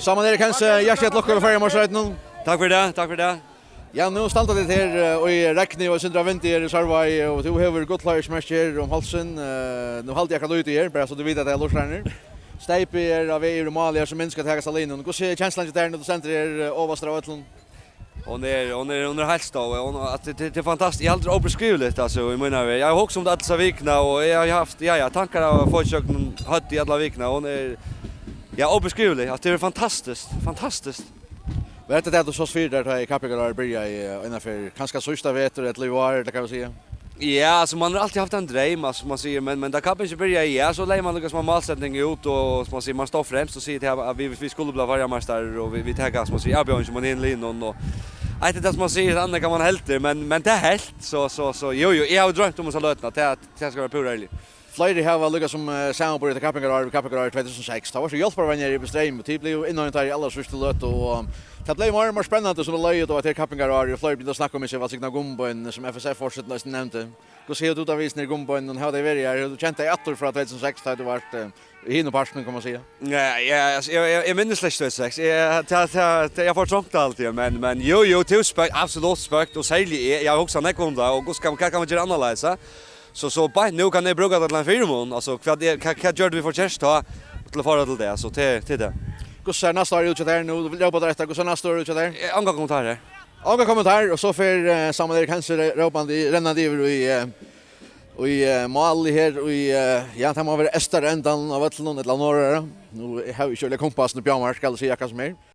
Saman Erik Hans, hjärtligt lukka för Färjemarsrätten. Tack för det, tack för det. Ja, nu stannar det här och i Räkni och Sindra Vinti i Sarvai och du har gott lagersmäsker om halsen. Nu halde jag kan ut här bara så du vet att det är lorträner. Steipi är av i Romalia som minskar tagas alene. Hur ser känslan där när du center är överstra Ötland? Hon är helt stå att det är fantastiskt. Jag har aldrig obeskrivligt alltså i mina jag har också om det alla vikna och jag har haft tankar av försöken hött i alla vikna. Hon är obeskrivligt. Att det är fantastiskt. Vet det att du så fyr där i Kapikarar börja i innanför kanske sista veter ett livar det kan vi säga. Ja, alltså man har alltid haft en dröm alltså man säger men där kan inte börja så lägger man några små målsättning ut och som man säger man står främst och säger att vi skulle bli varje och vi tar gas man säger jag börjar man in linjen och inte det som man säger andra kan man helt men det är helt så jo jag har drömt om så lötna det ska vara pur ärligt. Flöjde har väl lyckats som samarbete till Kapikarar 2006. Det var så hjälpar vänner i bestream och typ blev innan i alla sista löt och det blev mer spännande som löjet och att Kapikarar och Flöjde blir snacka om sig vad signa gumboen som FSF fortsätter nästan nämnde. Hur ser du ut av visning gumboen och hur det var här du kände dig åter från 2006 då du varit in och parsen kan man säga. Ja, jag minns släkt 2006. Jag får trångt alltid men jo till spök absolut spök och särskilt jag också när kom där och kan man göra annorlunda. Så bara nu kan jag bruka det till en firmon alltså vad gör vi för tjänst då till fara till det så till det. Hur ser nästa år ut där nu vill jag på detta hur ser nästa år ut där? Andra kommentarer. Andra kommentar och så för samma där kanske ropande rännande över i mål här och ja det må vara Ester ändan av Ötland eller norra. Nu har vi kört kompassen på Björnmark ska säga vad som är.